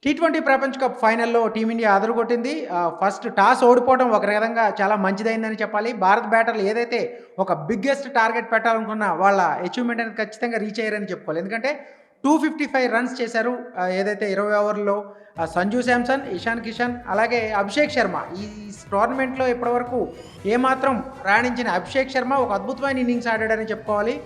T20 ప్రపంచ cup ఫైనల్‌లో team India అదరగొట్టింది. First toss ఓడిపోవడం ఒక విధంగా చాలా మంచిదయిందని చెప్పాలి. భారత బ్యాటర్లు ఏదైతే ఒక బిగ్గెస్ట్ టార్గెట్ పెట్టాలనుకున్న వాళ్ళ అచీవ్‌మెంట్ అనేది ఖచ్చితంగా రీచ్ అయ్యారని చెప్పుకోవాలి. ఎందుకంటే 255 రన్స్ చేశారు. ఏదైతే 20 ఓవర్‌లో సంజు శాంసన్, ఇషాన్ కిషన్ అలాగే అభిషేక్ శర్మ ఈ టోర్నమెంట్‌లో ఇప్పటివరకు ఏమాత్రం రాణించిన అభిషేక్ శర్మ ఒక అద్భుతమైన ఇన్నింగ్స్ ఆడాడని చెప్పుకోవాలి.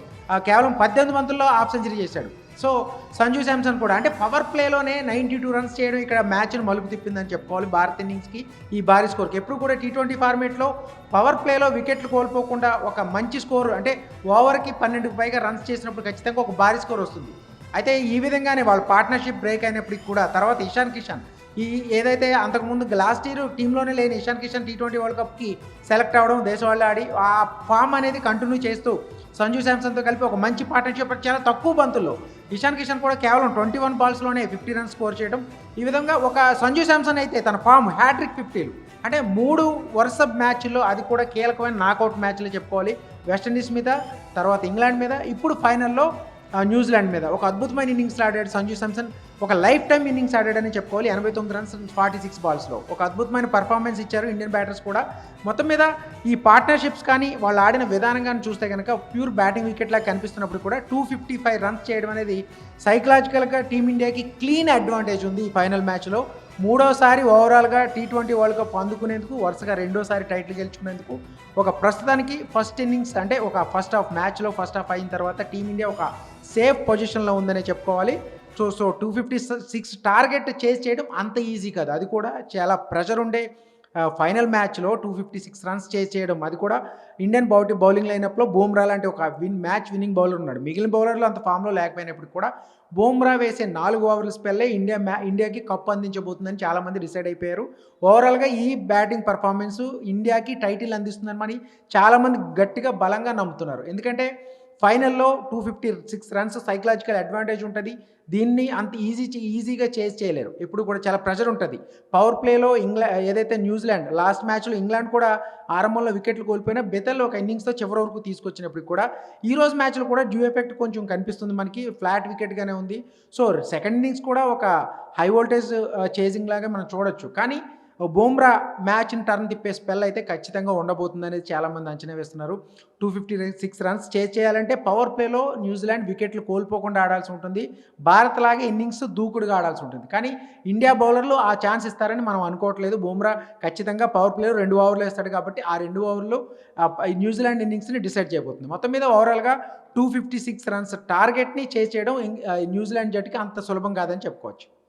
కేవలం 18 బంతుల్లో హాఫ్ సెంచరీ చేశాడు. సో, సంజు శాంసన్ కూడా అంటే పవర్ ప్లేలోనే 92 రన్స్ చేయడం ఇక్కడ మ్యాచ్‌ని మలుపు తిప్పిందని చెప్పుకోవాలి భారత్ ఇన్నింగ్స్‌కి ఈ భారీ స్కోర్‌కి. ఎప్పుడు కూడా టీ20 ఫార్మాట్‌లో పవర్ ప్లేలో వికెట్లు కోల్పోకుండా ఒక మంచి స్కోర్ అంటే ఓవర్‌కి 12కి పైగా రన్స్ చేసినప్పుడు ఖచ్చితంగా ఒక భారీ స్కోర్ వస్తుంది. అయితే ఈ విధంగానే వాళ్ళ పార్ట్నర్‌షిప్ బ్రేక్ అయినప్పటికి కూడా తర్వాత ఇషాన్ కిషన్ ఏదైతే అంతకుముందు లాస్ట్ ఇయర్ టీంలోనే లేని ఇషాన్ కిషన్ టీ20 వరల్డ్ కప్‌కి సెలెక్ట్ అవ్వడం దేశవాళీ ఆడి ఆ ఫామ్ అనేది కంటిన్యూ చేస్తూ సంజు శాంసన్‌తో కలిపి ఒక మంచి పార్ట్నర్‌షిప్ చాలా తక్కువ బంతుల్లో ఇషాన్ కిషన్ కూడా కేవలం 21 బాల్స్‌లోనే 50 రన్స్ స్కోర్ చేయడం. ఈ విధంగా ఒక సంజు శాంసన్ అయితే తన ఫామ్ హ్యాట్రిక్ 50లు అంటే 3 వరుస మ్యాచ్‌ల్లో అది కూడా కీలకమైన నాకౌట్ మ్యాచ్‌లు చెప్పుకోవాలి. వెస్టిండీస్ మీద, తర్వాత ఇంగ్లాండ్ మీద, ఇప్పుడు ఫైనల్‌లో న్యూజిలాండ్ మీద ఒక అద్భుతమైన ఇన్నింగ్స్ ఆడాడు సంజు శాంసన్. ఒక లైఫ్ టైమ్ ఇన్నింగ్స్ ఆడాడని చెప్పుకోవాలి. 89 రన్స్ 46 బాల్స్‌లో ఒక అద్భుతమైన పర్ఫార్మెన్స్ ఇచ్చారు ఇండియన్ బ్యాటర్స్ కూడా. మొత్తం మీద ఈ పార్ట్నర్‌షిప్స్ కానీ, వాళ్ళు ఆడిన విధానం గాని చూస్తే గనక ప్యూర్ బ్యాటింగ్ వికెట్‌లాగా కనిపిస్తున్నప్పుడు కూడా 255 రన్స్ చేయడం అనేది సైకలాజికల్‌గా టీమిండియాకి క్లీన్ అడ్వాంటేజ్ ఉంది ఈ ఫైనల్ మ్యాచ్‌లో. మూడోసారి ఓవరాల్‌గా టీ20 వరల్డ్ కప్ అందుకునేందుకు, వరుసగా రెండోసారి టైటిల్ గెలుచుకునేందుకు ఒక ప్రస్తుతానికి ఫస్ట్ ఇన్నింగ్స్ అంటే ఒక ఫస్ట్ హాఫ్ మ్యాచ్‌లో ఫస్ట్ హాఫ్ అయిన తర్వాత టీమిండియా ఒక సేఫ్ పొజిషన్‌లో ఉందనే చెప్పుకోవాలి. సో 256 టార్గెట్ చేజ్ చేయడం అంత ఈజీ కాదు. అది కూడా చాలా ప్రెషర్ ఉండే ఫైనల్ మ్యాచ్‌లో 256 రన్స్ చేజ్ చేయడం. అది కూడా ఇండియన్ బౌలింగ్ లైనప్‌లో బూమ్రా లాంటి ఒక మ్యాచ్ విన్నింగ్ బౌలర్ ఉన్నాడు. మిగిలిన బౌలర్లు అంత ఫామ్‌లో లేకపోయినప్పటికి కూడా బూమ్రా వేసే 4 ఓవర్ల స్పెల్లే ఇండియాకి కప్ అందించబోతుందని చాలామంది డిసైడ్ అయిపోయారు. ఓవరాల్‌గా ఈ బ్యాటింగ్ పెర్ఫార్మెన్స్ ఇండియాకి టైటిల్ అందిస్తుందని చాలామంది గట్టిగా బలంగా నమ్ముతున్నారు. ఎందుకంటే ఫైనల్‌లో 256 రన్స్ సైకలాజికల్ అడ్వాంటేజ్ ఉంటది. దీన్ని అంత ఈజీగా చేజ్ చేయలేరు. ఎప్పుడు కూడా చాలా ప్రెషర్ ఉంటది. పవర్ ప్లేలో ఏదైతే న్యూజిలాండ్ లాస్ట్ మ్యాచ్‌లో ఇంగ్లాండ్ కూడా ఆరంభంలో వికెట్లు కోల్పోయినా బెతెల్ ఒక ఇన్నింగ్స్‌తో చివరి వరకు తీసుకొచ్చినప్పటికి కూడా ఈ రోజు మ్యాచ్‌లో కూడా డ్యూ ఎఫెక్ట్ కొంచెం కనిపిస్తుంది మనకి. ఫ్లాట్ వికెట్‌గానే ఉంది. సో, సెకండ్ ఇన్నింగ్స్ కూడా ఒక హై వోల్టేజ్ చేజింగ్ లాగా మనం చూడొచ్చు. కానీ బూమ్రా మ్యాచ్‌ని టర్న్ తిప్పే స్పెల్ అయితే ఖచ్చితంగా ఉండబోతుందనేది చాలామంది అంచనా వేస్తున్నారు. 256 రన్స్ చేజ్ చేయాలంటే పవర్ ప్లేలో న్యూజిలాండ్ వికెట్లు కోల్పోకుండా ఆడాల్సి ఉంటుంది. భారత్ లాగే ఇన్నింగ్స్ దూకుడుగా ఆడాల్సి ఉంటుంది. కానీ ఇండియా బౌలర్లు ఆ ఛాన్స్ ఇస్తారని మనం అనుకోవట్లేదు. బూమ్రా ఖచ్చితంగా పవర్ ప్లేలో 2 ఓవర్లు వేస్తాడు కాబట్టి ఆ 2 ఓవర్లు న్యూజిలాండ్ ఇన్నింగ్స్‌ని డిసైడ్ చేయబోతుంది. మొత్తం మీద ఓవరాల్‌గా 256 రన్స్ టార్గెట్‌ని చేజ్ చేయడం న్యూజిలాండ్ జట్టుకి అంత సులభం కాదని చెప్పుకోవచ్చు.